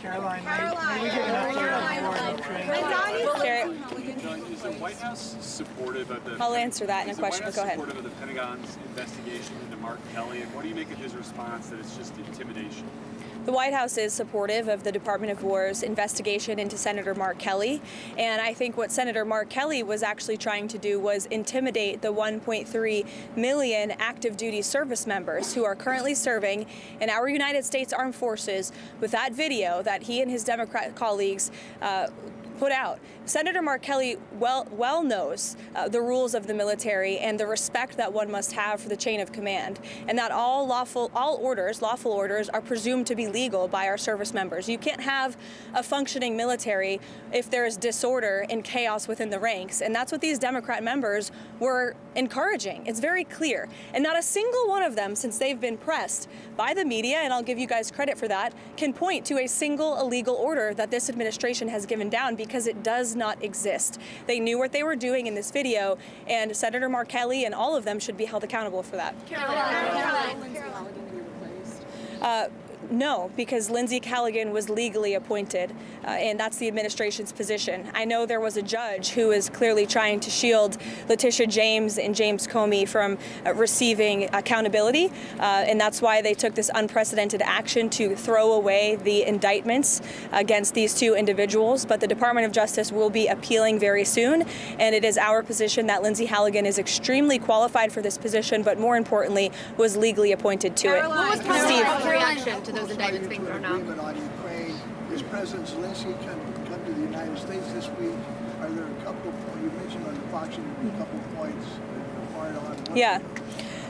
Karoline, may we get an update on Is the White House supportive of the... I'll answer that in a question, but go ahead. supportive of the Pentagon's investigation into Mark Kelly, and what do you make of his response that it's just intimidation? The White House is supportive of the Department of War's investigation into Senator Mark Kelly, and I think what Senator Mark Kelly was actually trying to do was intimidate the 1.3 million active duty service members who are currently serving in our United States Armed Forces with that video that he and his Democrat colleagues put out. Senator Mark Kelly well knows the rules of the military and the respect that one must have for the chain of command, and that all lawful orders are presumed to be legal by our service members. You can't have a functioning military if there is disorder and chaos within the ranks, and that's what these Democrat members were encouraging. It's very clear, and not a single one of them, since they've been pressed by the media, and I'll give you guys credit for that, can point to a single illegal order that this administration has given down, because it does not exist. They knew what they were doing in this video, and Senator Mark Kelly and all of them should be held accountable for that. No, because Lindsey Callaghan was legally appointed, and that's the administration's position. I know there was a judge who is clearly trying to shield Letitia James and James Comey from receiving accountability, and that's why they took this unprecedented action to throw away the indictments against these two individuals. But the Department of Justice will be appealing very soon, and it is our position that Lindsey Callaghan is extremely qualified for this position, but more importantly, was legally appointed to it. Steve, reaction to those indictments being thrown out? On Ukraine. Is President Zelensky come to the United States this week? Are there a couple of, you mentioned on the Fox interview, a couple of points required on? Yeah.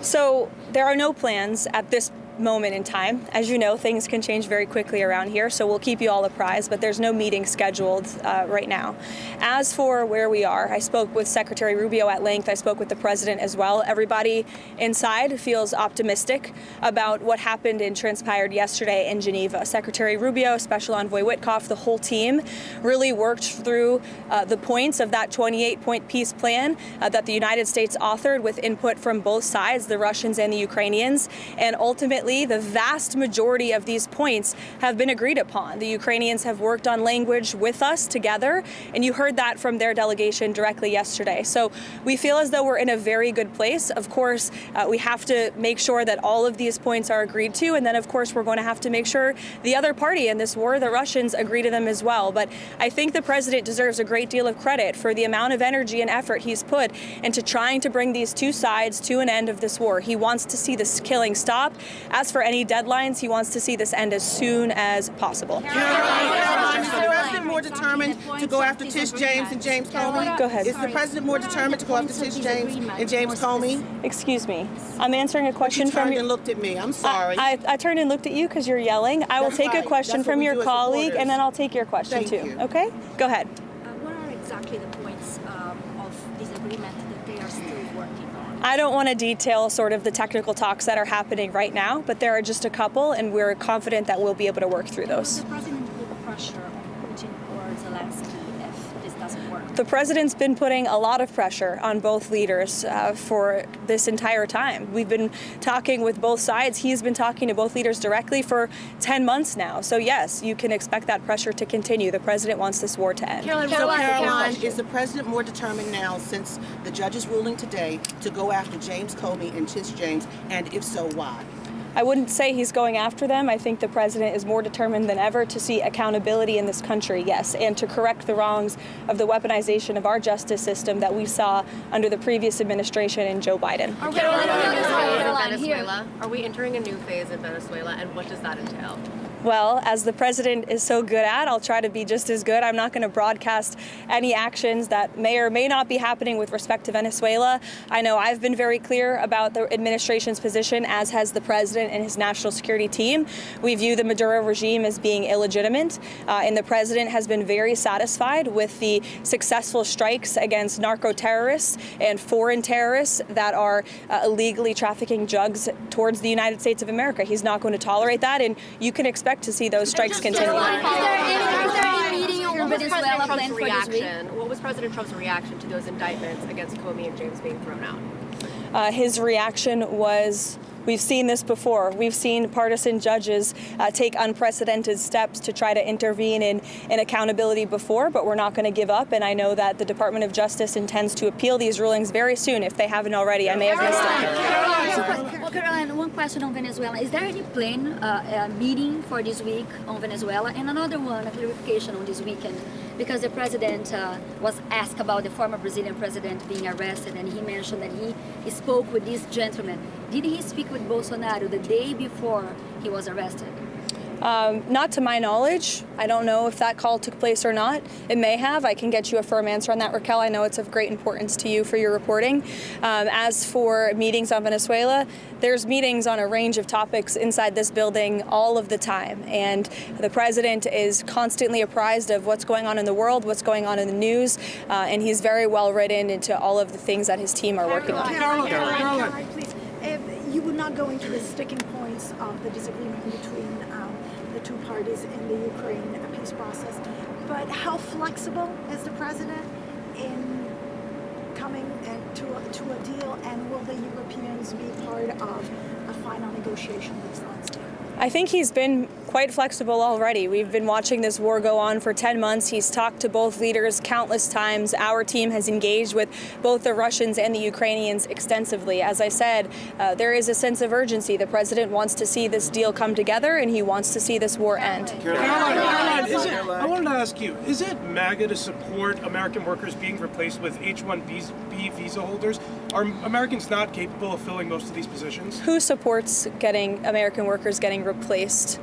So there are no plans at this moment in time. As you know, things can change very quickly around here, so we'll keep you all apprised, but there's no meeting scheduled right now. As for where we are, I spoke with Secretary Rubio at length. I spoke with the president as well. Everybody inside feels optimistic about what happened and transpired yesterday in Geneva. Secretary Rubio, Special Envoy Witkoff, the whole team really worked through the points of that 28-point peace plan that the United States authored with input from both sides, the Russians and the Ukrainians, and ultimately the vast majority of these points have been agreed upon. The Ukrainians have worked on language with us together, and you heard that from their delegation directly yesterday. So we feel as though we're in a very good place. Of course, we have to make sure that all of these points are agreed to, and then of course we're going to have to make sure the other party in this war, the Russians, agree to them as well. But I think the president deserves a great deal of credit for the amount of energy and effort he's put into trying to bring these two sides to an end of this war. He wants to see this killing stop. As for any deadlines, he wants to see this end as soon as possible. Is the president more determined to go after Tish James and James Comey? Go ahead. Is the president more determined to go after Tish James and James Comey? Excuse me. I'm answering a question You from turned your... and looked at me. I'm sorry. I turned and looked at you because you're yelling. I will That's take a right. question That's what from we your do as colleague, reporters. and then I'll take your question Thank too. you. Okay? Go ahead. What are exactly the points of disagreement that they are still working on? I don't want to detail sort of the technical talks that are happening right now, but there are just a couple, and we're confident that we'll be able to work through those. Will the president put pressure on Putin or Zelensky if this doesn't work? The president's been putting a lot of pressure on both leaders for this entire time. We've been talking with both sides. He's been talking to both leaders directly for 10 months now. So yes, you can expect that pressure to continue. The president wants this war to end. Caroline, is the president more determined now, since the judge's ruling today, to go after James Comey and Tish James, and if so, why? I wouldn't say he's going after them. I think the president is more determined than ever to see accountability in this country, yes, and to correct the wrongs of the weaponization of our justice system that we saw under the previous administration and Joe Biden. Are we entering a new phase in Venezuela, and what does that entail? Well, as the president is so good at, I'll try to be just as good. I'm not going to broadcast any actions that may or may not be happening with respect to Venezuela. I know I've been very clear about the administration's position, as has the president and his national security team. We view the Maduro regime as being illegitimate, and the president has been very satisfied with the successful strikes against narco-terrorists and foreign terrorists that are illegally trafficking drugs towards the United States of America. He's not going to tolerate that, and you can expect to see those strikes continue. What was President Trump's reaction to those indictments against Comey and James being thrown out? his reaction was, we've seen this before. We've seen partisan judges take unprecedented steps to try to intervene in accountability before, but we're not going to give up. And I know that the Department of Justice intends to appeal these rulings very soon if they haven't already. I may have missed it. Caroline, one question on Venezuela. Is there any planned meeting for this week on Venezuela? And another one, a clarification on this weekend, because the president was asked about the former Brazilian president being arrested, and he mentioned that he spoke with this gentleman. Did he speak with Bolsonaro the day before he was arrested? Not to my knowledge. I don't know if that call took place or not. It may have. I can get you a firm answer on that, Raquel. I know it's of great importance to you for your reporting. As for meetings on Venezuela, there's meetings on a range of topics inside this building all of the time. And the president is constantly apprised of what's going on in the world, what's going on in the news, and he's very well written into all of the things that his team are working on. Caroline, please. You would not go into the sticking points of the disagreement between the two parties in the Ukraine peace process, but how flexible is the president in coming to a deal, and will the Europeans be part of a final negotiation with Zelensky? I think he's been quite flexible already. We've been watching this war go on for 10 months. He's talked to both leaders countless times. Our team has engaged with both the Russians and the Ukrainians extensively. As I said, there is a sense of urgency. The president wants to see this deal come together, and he wants to see this war end. Caroline, I wanted to ask you, is it MAGA to support American workers being replaced with H-1B visa holders? Are Americans not capable of filling most of these positions? Who supports getting American workers getting replaced?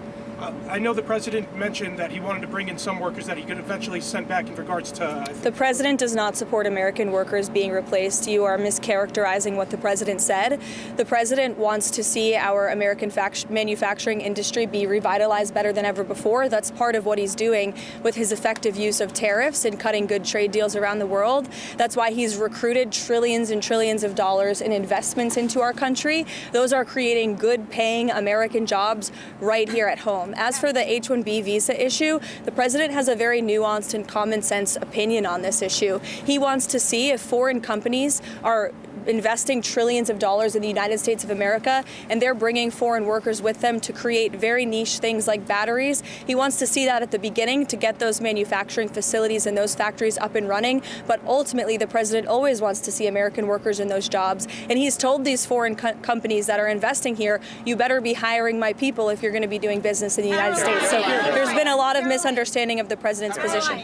I know the president mentioned that he wanted to bring in some workers that he could eventually send back in regards to... The president does not support American workers being replaced. You are mischaracterizing what the president said. The president wants to see our American manufacturing industry be revitalized better than ever before. That's part of what he's doing with his effective use of tariffs and cutting good trade deals around the world. That's why he's recruited trillions and trillions of dollars in investments into our country. Those are creating good paying American jobs right here at home. As for the H-1B visa issue, the president has a very nuanced and common sense opinion on this issue. He wants to see if foreign companies are investing trillions of dollars in the United States of America, and they're bringing foreign workers with them to create very niche things like batteries. He wants to see that at the beginning to get those manufacturing facilities and those factories up and running, but ultimately the president always wants to see American workers in those jobs, and he's told these foreign companies that are investing here, you better be hiring my people if you're going to be doing business in the United States. So there's been a lot of misunderstanding of the president's position.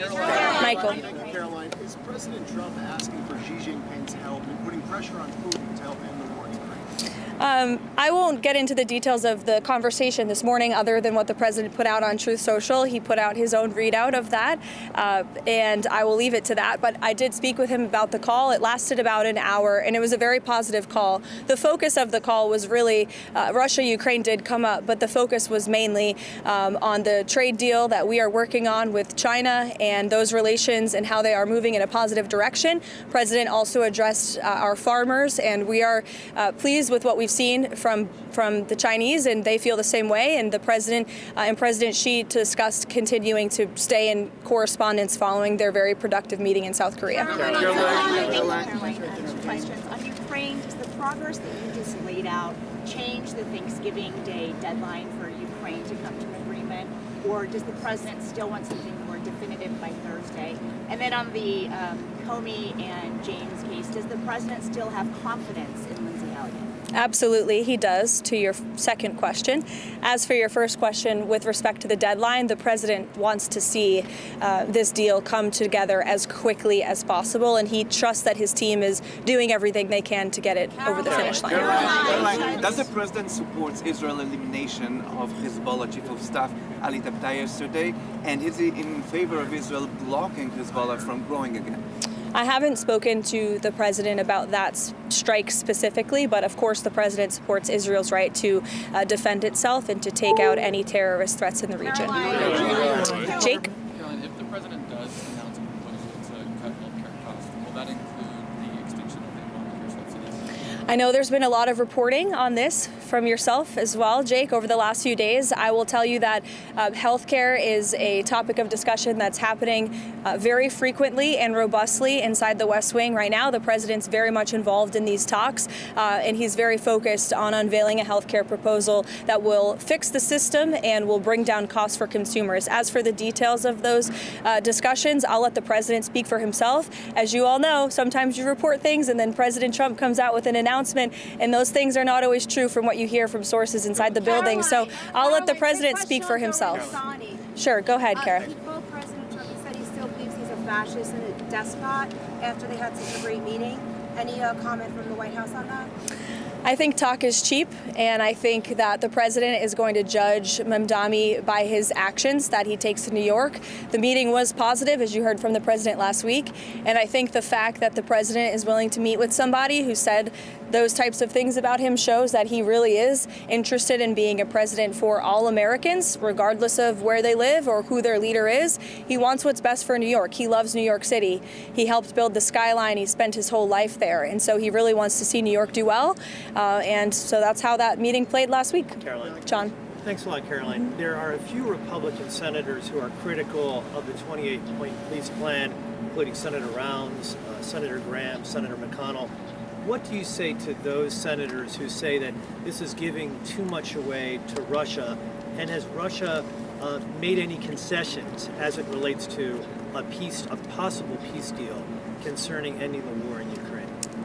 Michael. Caroline, is President Trump asking for Xi Jinping's help in putting pressure on Putin to help end the war in Ukraine? I won't get into the details of the conversation this morning other than what the president put out on Truth Social. He put out his own readout of that, and I will leave it to that. But I did speak with him about the call. It lasted about an hour, and it was a very positive call. The focus of the call was really Russia-Ukraine did come up, but the focus was mainly on the trade deal that we are working on with China and those relations and how they are moving in a positive direction. The president also addressed our farmers, and we are pleased with what we've seen from the Chinese, and they feel the same way. And the president and President Xi discussed continuing to stay in correspondence following their very productive meeting in South Korea. Questions on Ukraine. Does the progress that you just laid out change the Thanksgiving Day deadline for Ukraine to come to an agreement, or does the president still want something more definitive by Thursday? And then on the Comey and James case, does the president still have confidence in Lindsay Elliott? Absolutely, he does, to your second question. As for your first question, with respect to the deadline, the president wants to see this deal come together as quickly as possible, and he trusts that his team is doing everything they can to get it over the finish line. Caroline, does the president support Israel's elimination of Hezbollah chief of staff Ali Tabtai yesterday, and is he in favor of Israel blocking Hezbollah from growing again? I haven't spoken to the president about that strike specifically, but of course the president supports Israel's right to defend itself and to take out any terrorist threats in the region. Jake? Caroline, if the president does announce a proposal to cut healthcare costs, will that include the extension of the Obamacare subsidies? I know there's been a lot of reporting on this from yourself as well, Jake, over the last few days. I will tell you that healthcare is a topic of discussion that's happening very frequently and robustly inside the West Wing right now. The president's very much involved in these talks, and he's very focused on unveiling a healthcare proposal that will fix the system and will bring down costs for consumers. As for the details of those discussions, I'll let the president speak for himself. As you all know, sometimes you report things and then President Trump comes out with an announcement, and those things are not always true from what you hear from sources inside the building. So I'll let the president speak for himself. Sure, go ahead, Kara. He told President Trump, he said he still believes he's a fascist and a despot after they had such a great meeting. Any comment from the White House on that? I think talk is cheap, and I think that the president is going to judge Mamdani by his actions that he takes to New York. The meeting was positive, as you heard from the president last week, and I think the fact that the president is willing to meet with somebody who said those types of things about him shows that he really is interested in being a president for all Americans, regardless of where they live or who their leader is. He wants what's best for New York. He loves New York City. He helped build the skyline. He spent his whole life there, and so he really wants to see New York do well. And so that's how that meeting played last week. Caroline. John. Thanks a lot, Caroline. There are a few Republican senators who are critical of the 28-point police plan, including Senator Rounds, Senator Graham, Senator McConnell. What do you say to those senators who say that this is giving too much away to Russia? And has Russia made any concessions as it relates to a possible peace deal concerning ending the war in Ukraine?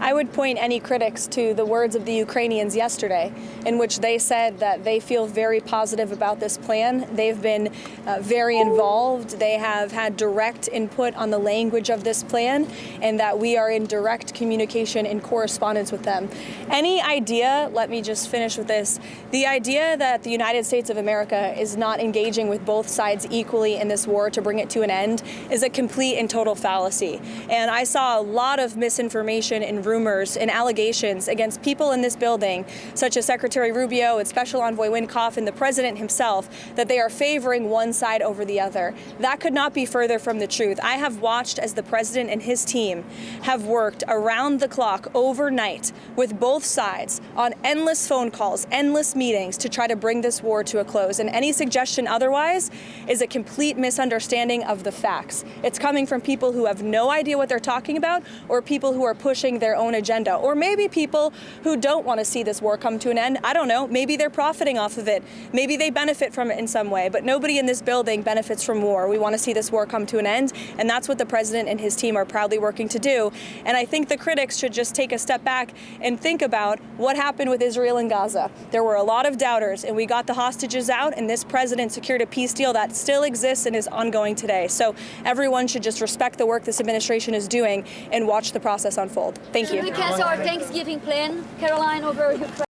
I would point any critics to the words of the Ukrainians yesterday, in which they said that they feel very positive about this plan. They've been very involved. They have had direct input on the language of this plan, and that we are in direct communication and correspondence with them. Any idea, let me just finish with this, the idea that the United States of America is not engaging with both sides equally in this war to bring it to an end is a complete and total fallacy. And I saw a lot of misinformation and rumors and allegations against people in this building, such as Secretary Rubio and Special Envoy Wynkoff and the president himself, that they are favoring one side over the other. That could not be further from the truth. I have watched as the president and his team have worked around the clock overnight with both sides on endless phone calls, endless meetings to try to bring this war to a close. And any suggestion otherwise is a complete misunderstanding of the facts. It's coming from people who have no idea what they're talking about, or people who are pushing their own agenda, or maybe people who don't want to see this war come to an end. I don't know. Maybe they're profiting off of it. Maybe they benefit from it in some way, but nobody in this building benefits from war. We want to see this war come to an end, and that's what the president and his team are proudly working to do. And I think the critics should just take a step back and think about what happened with Israel and Gaza. There were a lot of doubters, and we got the hostages out, and this president secured a peace deal that still exists and is ongoing today. So everyone should just respect the work this administration is doing and watch the process unfold. Thank you. Should we cancel our Thanksgiving plan, Caroline, over Ukraine?